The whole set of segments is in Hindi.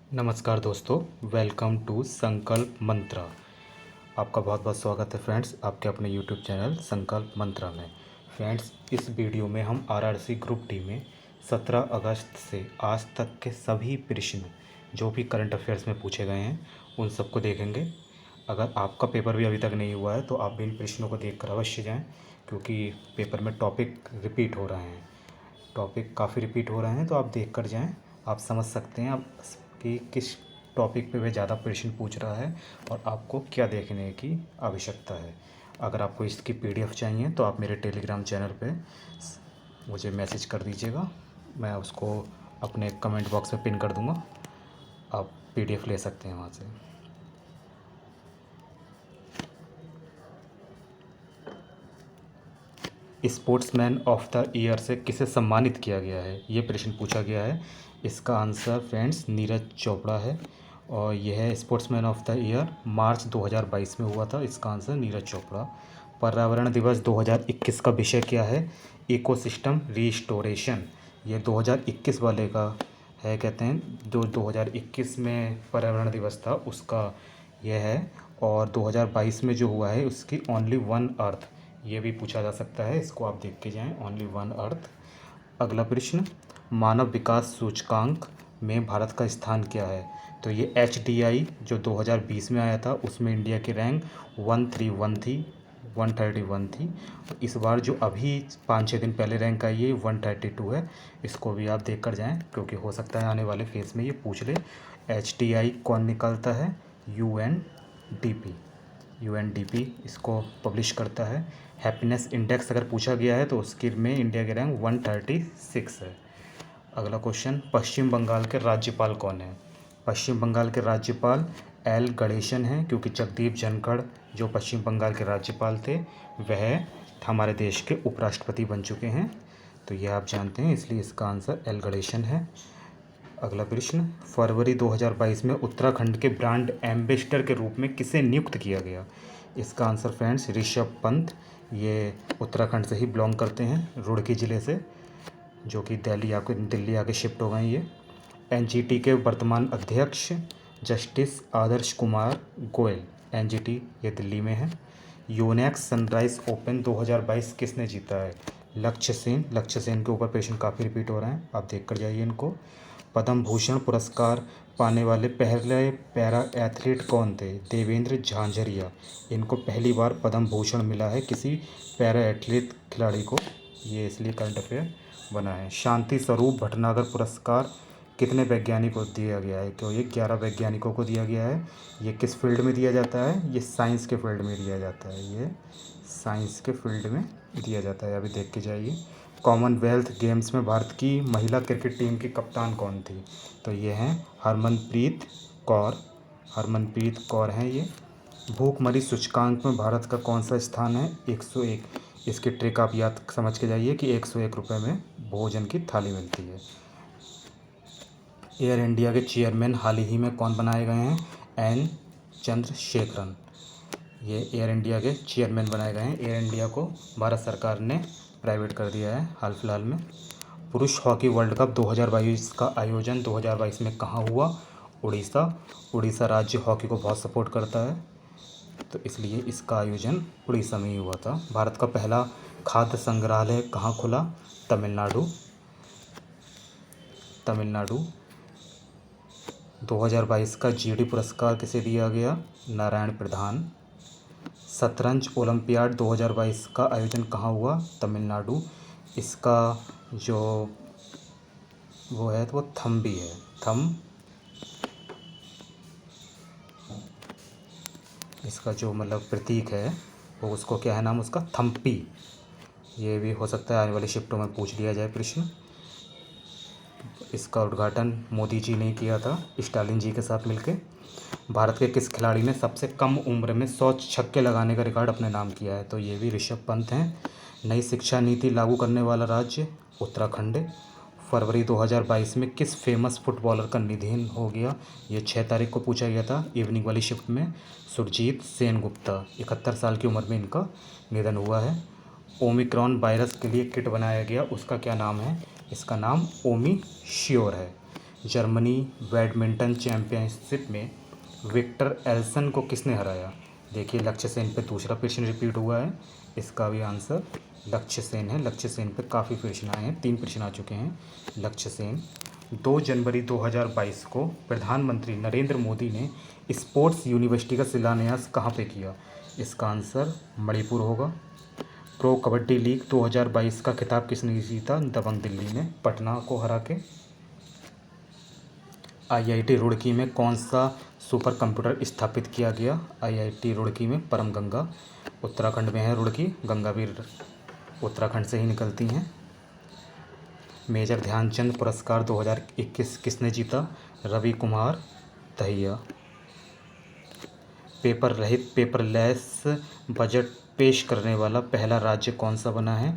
नमस्कार दोस्तों, वेलकम टू संकल्प मंत्रा। आपका बहुत बहुत स्वागत है फ्रेंड्स, आपके अपने यूट्यूब चैनल संकल्प मंत्रा में। फ्रेंड्स, इस वीडियो में हम आरआरसी ग्रुप डी में 17 अगस्त से आज तक के सभी प्रश्न जो भी करंट अफेयर्स में पूछे गए हैं उन सबको देखेंगे। अगर आपका पेपर भी अभी तक नहीं हुआ है तो आप भी इन प्रश्नों को देखकर अवश्य जाएं, क्योंकि पेपर में टॉपिक रिपीट हो रहे हैं। टॉपिक काफ़ी रिपीट हो रहे हैं तो आप देख कर जाएँ। आप समझ सकते हैं आप कि किस टॉपिक पे वह ज़्यादा प्रश्न पूछ रहा है और आपको क्या देखने की आवश्यकता है। अगर आपको इसकी पीडीएफ चाहिए तो आप मेरे टेलीग्राम चैनल पे मुझे मैसेज कर दीजिएगा, मैं उसको अपने कमेंट बॉक्स में पिन कर दूँगा। आप पीडीएफ ले सकते हैं वहाँ से। स्पोर्ट्समैन ऑफ द ईयर से किसे सम्मानित किया गया है, ये प्रश्न पूछा गया है। इसका आंसर फ्रेंड्स नीरज चोपड़ा है और यह है sportsman of the year March 2022 में हुआ था। इसका आंसर नीरज चोपड़ा। पर्यावरण दिवस 2021 का विषय क्या है? Ecosystem restoration. ये 2021 वाले का है, कहते हैं जो 2021 में पर्यावरण दिवस था उसका यह है। और 2022 में जो हुआ है उसकी ओनली वन अर्थ, ये भी पूछा जा सकता है, इसको आप देख के जाएं, ओनली वन अर्थ। अगला प्रश्न, मानव विकास सूचकांक में भारत का स्थान क्या है? तो ये HDI जो 2020 में आया था उसमें इंडिया की रैंक 131 थी। इस बार जो अभी 5-6 दिन पहले रैंक आई है 132 है। इसको भी आप देख कर जाएँ, क्योंकि हो सकता है आने वाले फेज में ये पूछ ले। HDI कौन निकालता है? UNDP इसको पब्लिश करता है। हैप्पीनेस इंडेक्स अगर पूछा गया है तो उसकी में इंडिया की रैंक 136 है। अगला क्वेश्चन, पश्चिम बंगाल के राज्यपाल कौन है? पश्चिम बंगाल के राज्यपाल एल गणेशन हैं, क्योंकि जगदीप धनखड़ जो पश्चिम बंगाल के राज्यपाल थे वह हमारे देश के उपराष्ट्रपति बन चुके हैं, तो यह आप जानते हैं, इसलिए इसका आंसर एल गणेशन है। अगला प्रश्न, फरवरी 2022 में उत्तराखंड के ब्रांड एम्बेसडर के रूप में किसे नियुक्त किया गया? इसका आंसर फ्रेंड्स ऋषभ पंत। ये उत्तराखंड से ही बिलोंग करते हैं, रुड़की ज़िले से, जो कि दिल्ली आके शिफ्ट हो गए ये। NGT के वर्तमान अध्यक्ष जस्टिस आदर्श कुमार गोयल, NGT ये दिल्ली में है। यूनेक्स सनराइज ओपन 2022 किसने जीता है? लक्ष्य सेन के ऊपर प्रश्न काफ़ी रिपीट हो रहे हैं, आप देख कर जाइए इनको। पद्म भूषण पुरस्कार पाने वाले पहले पैरा एथलीट कौन थे? देवेंद्र झांझरिया। इनको पहली बार पद्म भूषण मिला है किसी पैरा एथलीट खिलाड़ी को, ये इसलिए करंट अफेयर बना है। शांति स्वरूप भटनागर पुरस्कार कितने वैज्ञानिकों को दिया गया है? तो ये 11 वैज्ञानिकों को दिया गया है। ये किस फील्ड में दिया जाता है? ये साइंस के फील्ड में दिया जाता है, ये साइंस के फील्ड में दिया जाता है, अभी देख के जाइए। कॉमनवेल्थ गेम्स में भारत की महिला क्रिकेट टीम की कप्तान कौन थी? तो ये हैं हरमनप्रीत कौर हैं ये। भूखमरी सूचकांक में भारत का कौन सा स्थान है? 101। इसकी ट्रिक आप याद समझ के जाइए कि 101 रुपये में भोजन की थाली मिलती है। एयर इंडिया के चेयरमैन हाल ही में कौन बनाए गए हैं? एन चंद्रशेखरन, ये एयर इंडिया के चेयरमैन बनाए गए हैं। एयर इंडिया को भारत सरकार ने प्राइवेट कर दिया है हाल फिलहाल में। पुरुष हॉकी वर्ल्ड कप 2022 का आयोजन 2022 में कहाँ हुआ? उड़ीसा राज्य हॉकी को बहुत सपोर्ट करता है, तो इसलिए इसका आयोजन उड़ीसा में ही हुआ था। भारत का पहला खाद्य संग्रहालय कहाँ खुला? तमिलनाडु। 2022 का GD पुरस्कार किसे दिया गया? नारायण प्रधान। शतरंज ओलंपियाड 2022 का आयोजन कहाँ हुआ? तमिलनाडु। इसका जो वो है तो वो थम्बी है, इसका जो मतलब प्रतीक है वो उसको क्या है नाम उसका? थम्पी। ये भी हो सकता है आने वाली शिफ्टों में पूछ लिया जाए प्रश्न। इसका उद्घाटन मोदी जी ने किया था स्टालिन जी के साथ मिलके। भारत के किस खिलाड़ी ने सबसे कम उम्र में 100 छक्के लगाने का रिकॉर्ड अपने नाम किया है? तो ये भी ऋषभ पंत हैं। नई शिक्षा नीति लागू करने वाला राज्य उत्तराखंड। फरवरी 2022 में किस फेमस फुटबॉलर का निधन हो गया? ये 6 तारीख को पूछा गया था इवनिंग वाली शिफ्ट में। सुरजीत सेनगुप्ता, 71 साल की उम्र में इनका निधन हुआ है। ओमिक्रॉन वायरस के लिए किट बनाया गया, उसका क्या नाम है? इसका नाम ओमी श्योर है। जर्मनी बैडमिंटन चैंपियनशिप में विक्टर एल्सन को किसने हराया? देखिए लक्ष्य सेन पे दूसरा प्रश्न रिपीट हुआ है, इसका भी आंसर लक्ष्य सेन है। लक्ष्य सेन पे काफ़ी प्रश्न आए हैं, 3 प्रश्न आ चुके हैं। लक्ष्य सेन। 2 जनवरी 2022 को प्रधानमंत्री नरेंद्र मोदी ने स्पोर्ट्स यूनिवर्सिटी का शिलान्यास कहाँ पे किया? इसका आंसर मणिपुर होगा। प्रो कबड्डी लीग 2022 का खिताब किसने जीता? दबंग दिल्ली ने पटना को हरा के। आईआईटी रुड़की में कौन सा सुपर कंप्यूटर स्थापित किया गया? आईआईटी रुड़की में परम गंगा। उत्तराखंड में है रुड़की, गंगा भी उत्तराखंड से ही निकलती हैं। मेजर ध्यानचंद पुरस्कार 2021 किसने जीता? रवि कुमार दहिया। पेपर रहित पेपरलेस बजट पेश करने वाला पहला राज्य कौन सा बना है?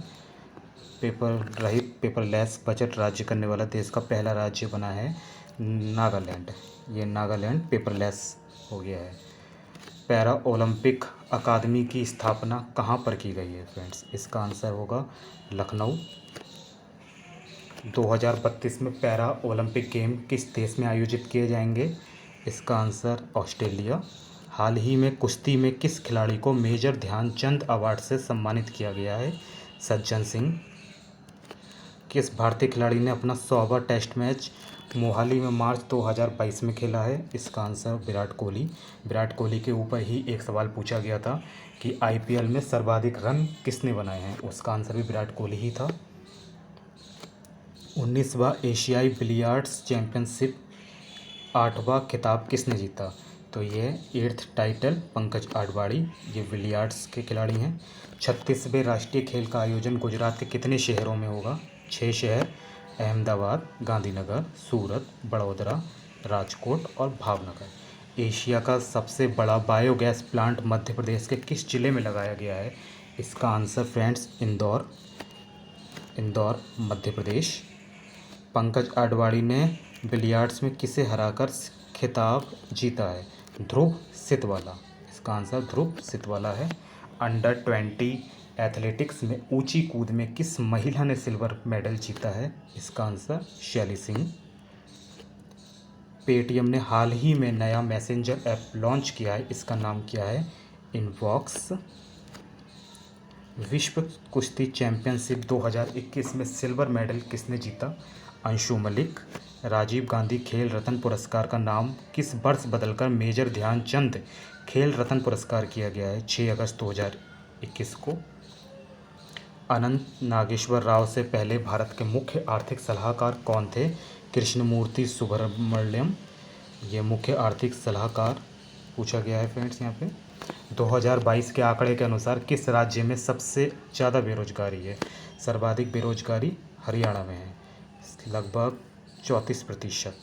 पेपर रहित पेपरलेस बजट राज्य करने वाला देश का पहला राज्य बना है नागालैंड। ये नागालैंड पेपरलेस हो गया है। पैरा ओलंपिक अकादमी की स्थापना कहाँ पर की गई है फ्रेंड्स? इसका आंसर होगा लखनऊ। 2032 में पैरा ओलंपिक गेम किस देश में आयोजित किए जाएंगे? इसका आंसर ऑस्ट्रेलिया। हाल ही में कुश्ती में किस खिलाड़ी को मेजर ध्यानचंद अवार्ड से सम्मानित किया गया है? सज्जन सिंह। किस भारतीय खिलाड़ी ने अपना 100वां टेस्ट मैच मोहाली में मार्च 2022 में खेला है? इसका आंसर विराट कोहली। विराट कोहली के ऊपर ही एक सवाल पूछा गया था कि आईपीएल में सर्वाधिक रन किसने बनाए हैं? उसका आंसर भी विराट कोहली ही था। 19वां एशियाई बिलियर्ड्स चैंपियनशिप 8वां खिताब किसने जीता? तो ये 8th टाइटल पंकज आडवाणी, ये बिलियर्ड्स के खिलाड़ी हैं। 36वें राष्ट्रीय खेल का आयोजन गुजरात के कितने शहरों में होगा? 6 शहर, अहमदाबाद, गांधीनगर, सूरत, बड़ौदरा, राजकोट और भावनगर। एशिया का सबसे बड़ा बायोगैस प्लांट मध्य प्रदेश के किस जिले में लगाया गया है? इसका आंसर फ्रेंड्स इंदौर, इंदौर मध्य प्रदेश। पंकज आडवाणी ने बिलियर्ड्स में किसे हराकर खिताब जीता है? ध्रुव सितवाला। इसका आंसर ध्रुव सितवाला है। अंडर 20 एथलेटिक्स में ऊंची कूद में किस महिला ने सिल्वर मेडल जीता है? इसका आंसर शैली सिंह। पेटीएम ने हाल ही में नया मैसेंजर ऐप लॉन्च किया है, इसका नाम क्या है? इनबॉक्स। विश्व कुश्ती चैंपियनशिप 2021 में सिल्वर मेडल किसने जीता? अंशु मलिक। राजीव गांधी खेल रत्न पुरस्कार का नाम किस वर्ष बदलकर मेजर ध्यानचंद खेल रत्न पुरस्कार किया गया है? 6 अगस्त 2021 को। अनंत नागेश्वर राव से पहले भारत के मुख्य आर्थिक सलाहकार कौन थे? कृष्णमूर्ति सुब्रमण्यम, ये मुख्य आर्थिक सलाहकार पूछा गया है फ्रेंड्स यहाँ पे। 2022 के आंकड़े के अनुसार किस राज्य में सबसे ज़्यादा बेरोजगारी है? सर्वाधिक बेरोजगारी हरियाणा में है, लगभग 34%।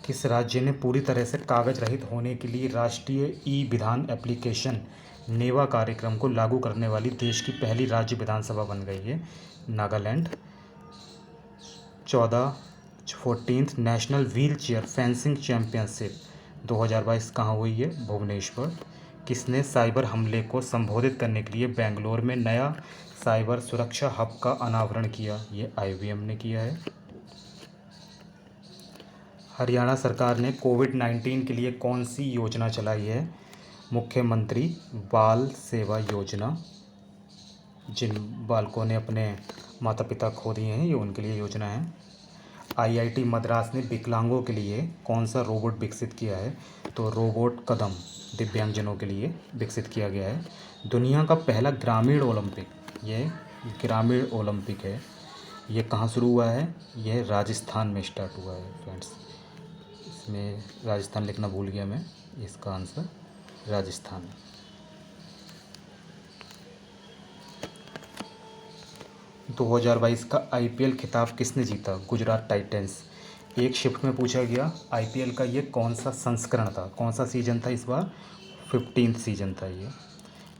किस राज्य ने पूरी तरह से कागज रहित होने के लिए राष्ट्रीय ई विधान एप्लीकेशन नेवा कार्यक्रम को लागू करने वाली देश की पहली राज्य विधानसभा बन गई है? Nagaland. 14th national wheel chair fencing championship 2022 कहाँ हुई है? भुवनेश्वर। किसने साइबर हमले को संबोधित करने के लिए बेंगलोर में नया साइबर सुरक्षा हब का अनावरण किया? ये IBM ने किया है। हरियाणा सरकार ने कोविड-19 के लिए कौन सी योजना चलाई है? मुख्यमंत्री बाल सेवा योजना। जिन बालकों ने अपने माता पिता खो दिए हैं, ये उनके लिए योजना है। IIT मद्रास ने विकलांगों के लिए कौन सा रोबोट विकसित किया है? तो रोबोट कदम दिव्यांगजनों के लिए विकसित किया गया है। दुनिया का पहला ग्रामीण ओलंपिक, ये ग्रामीण ओलंपिक है, ये कहाँ शुरू हुआ है? यह राजस्थान में स्टार्ट हुआ है फ्रेंड्स। इसमें राजस्थान लिखना भूल गया मैं, इसका आंसर राजस्थान। तो 2022 का IPL खिताब किसने जीता? गुजरात टाइटंस। एक शिफ्ट में पूछा गया IPL का ये कौन सा संस्करण था, कौन सा सीजन था इस बार? 15th सीजन था ये।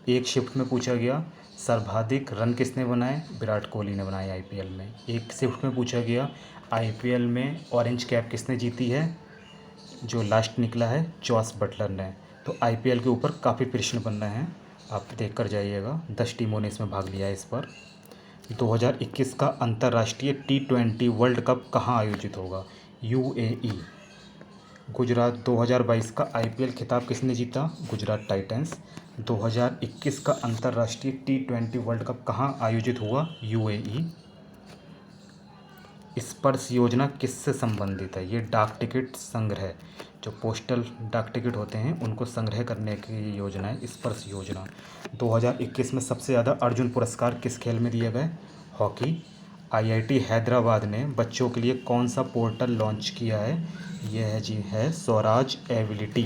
एक शिफ्ट में पूछा गया सर्वाधिक रन किसने बनाए? विराट कोहली ने बनाए IPL में। एक शिफ्ट में पूछा गया IPL में ऑरेंज कैप किसने जीती है? जो लास्ट निकला है जॉस बटलर ने। तो IPL के ऊपर काफ़ी प्रश्न बन रहे हैं, आप देख कर जाइएगा। 10 टीमों ने इसमें भाग लिया है इस पर। 2021 का अंतर्राष्ट्रीय T20 वर्ल्ड कप कहाँ आयोजित होगा? UAE। गुजरात। 2022 का IPL खिताब किसने जीता? गुजरात टाइटंस। 2021 का अंतर्राष्ट्रीय T20 वर्ल्ड कप कहाँ आयोजित हुआ? UAE। स्पर्श योजना किससे संबंधित है? ये डाक टिकट संग्रह, जो पोस्टल डाक टिकट होते हैं उनको संग्रह करने की योजना है स्पर्श योजना। 2021 में सबसे ज़्यादा अर्जुन पुरस्कार किस खेल में दिए गए? हॉकी। IIT हैदराबाद ने बच्चों के लिए कौन सा पोर्टल लॉन्च किया है? यह जी है स्वराज एबिलिटी।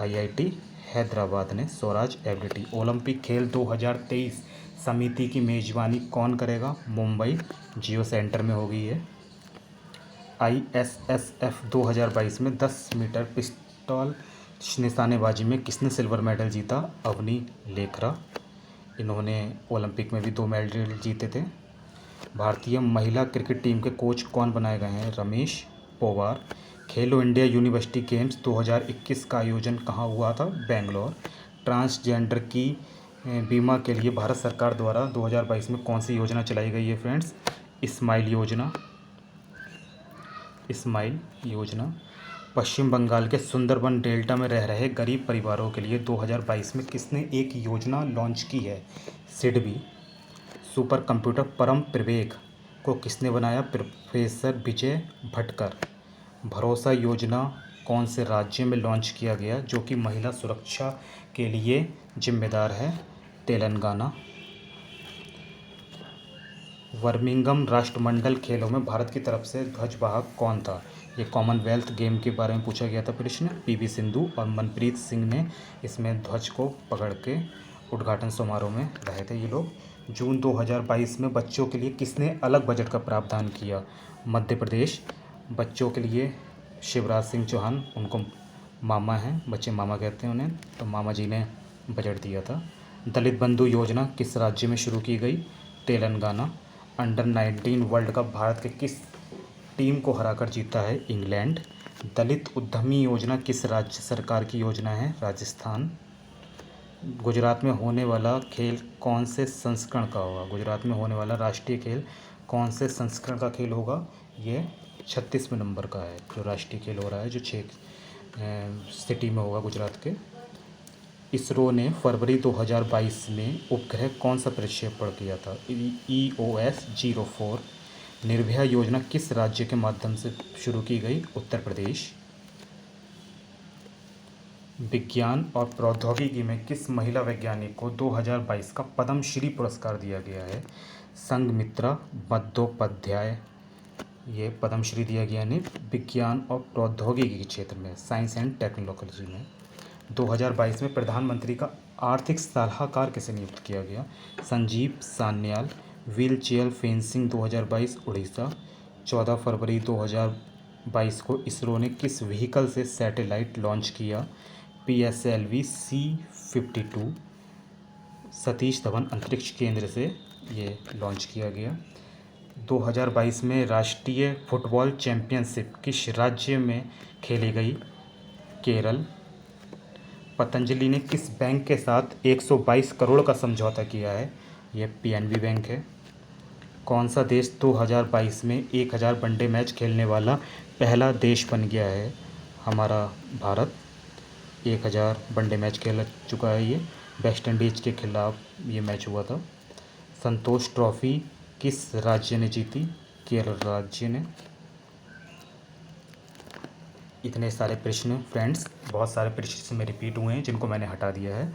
IIT हैदराबाद ने स्वराज एबिलिटी। ओलंपिक खेल 2023 समिति की मेज़बानी कौन करेगा? मुंबई जियो सेंटर में होगी ये। ISSF 2022 में 10 मीटर पिस्टल निशानेबाजी में किसने सिल्वर मेडल जीता? अवनी लेखरा। इन्होंने ओलंपिक में भी 2 मेडल जीते थे। भारतीय महिला क्रिकेट टीम के कोच कौन बनाए गए हैं? रमेश पोवार। खेलो इंडिया यूनिवर्सिटी गेम्स 2021 का आयोजन कहाँ हुआ था? बेंगलोर। ट्रांसजेंडर की बीमा के लिए भारत सरकार द्वारा 2022 में कौन सी योजना चलाई गई है फ्रेंड्स? स्माइल योजना। स्माइल योजना। पश्चिम बंगाल के सुंदरबन डेल्टा में रह रहे गरीब परिवारों के लिए 2022 में किसने एक योजना लॉन्च की है? सिडबी। सुपर कंप्यूटर परम प्रवेग को किसने बनाया? प्रोफेसर विजय भटकर। भरोसा योजना कौन से राज्य में लॉन्च किया गया जो कि महिला सुरक्षा के लिए जिम्मेदार है? तेलंगाना। बर्मिंघम राष्ट्रमंडल खेलों में भारत की तरफ से ध्वजवाहक कौन था? ये कॉमनवेल्थ गेम के बारे में पूछा गया था प्रश्न। PV सिंधु और मनप्रीत सिंह ने इसमें ध्वज को पकड़ के उद्घाटन समारोह में रहे थे ये लोग। जून 2022 में बच्चों के लिए किसने अलग बजट का प्रावधान किया? मध्य प्रदेश। बच्चों के लिए शिवराज सिंह चौहान, उनको मामा हैं, बच्चे मामा कहते हैं उन्हें, तो मामा जी ने बजट दिया था। दलित बंधु योजना किस राज्य में शुरू की गई? Telangana. Under-19 world cup Bharat के किस टीम को हराकर जीता है? इंग्लैंड। दलित उद्यमी योजना किस राज्य सरकार की योजना है? राजस्थान। गुजरात में होने वाला खेल कौन से संस्करण का होगा? गुजरात में होने वाला राष्ट्रीय खेल कौन से संस्करण का खेल होगा? ये 36वें नंबर का है जो राष्ट्रीय खेल हो रहा है, जो 6 सिटी में होगा गुजरात के। इसरो ने फरवरी 2022 में उपग्रह कौन सा प्रक्षेपण किया था? EOS 04। निर्भया योजना किस राज्य के माध्यम से शुरू की गई? उत्तर प्रदेश। विज्ञान और प्रौद्योगिकी में किस महिला वैज्ञानिक को 2022 का पद्मश्री पुरस्कार दिया गया है? संघमित्रा बंदोपाध्याय। ये पद्मश्री दिया गया है विज्ञान और प्रौद्योगिकी के क्षेत्र में, साइंस एंड टेक्नोलॉजी में। 2022 में प्रधानमंत्री का आर्थिक सलाहकार किसे नियुक्त किया गया? Sanjeev Sanyal. Wheel chair fencing 2022 Orissa. 14 फरवरी 2022 को इसरो ने किस व्हीकल से सैटेलाइट लॉन्च किया? PSLV C-52। सतीश धवन अंतरिक्ष केंद्र से ये लॉन्च किया गया। 2022 में राष्ट्रीय फुटबॉल चैंपियनशिप किस राज्य में खेली गई? केरल। पतंजलि ने किस बैंक के साथ 122 करोड़ का समझौता किया है? ये PNB बैंक है। कौन सा देश 2022 में 1000 वनडे मैच खेलने वाला पहला देश बन गया है? हमारा भारत 1000 वनडे मैच खेल चुका है। ये वेस्ट इंडीज़ के खिलाफ ये मैच हुआ था। संतोष ट्रॉफी किस राज्य ने जीती? केरल राज्य ने। इतने सारे प्रश्न फ्रेंड्स, बहुत सारे प्रश्न इसमें रिपीट हुए हैं जिनको मैंने हटा दिया है।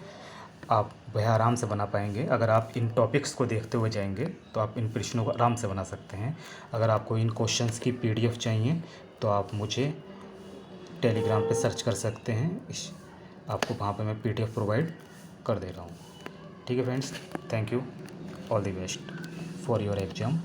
आप वह आराम से बना पाएंगे। अगर आप इन टॉपिक्स को देखते हुए जाएंगे तो आप इन प्रश्नों को आराम से बना सकते हैं। अगर आपको इन क्वेश्चंस की PDF चाहिए तो आप मुझे टेलीग्राम पे सर्च कर सकते हैं। आपको वहाँ पे मैं PDF प्रोवाइड कर दे रहा हूँ। ठीक है friends, thank you, all the best for your exam.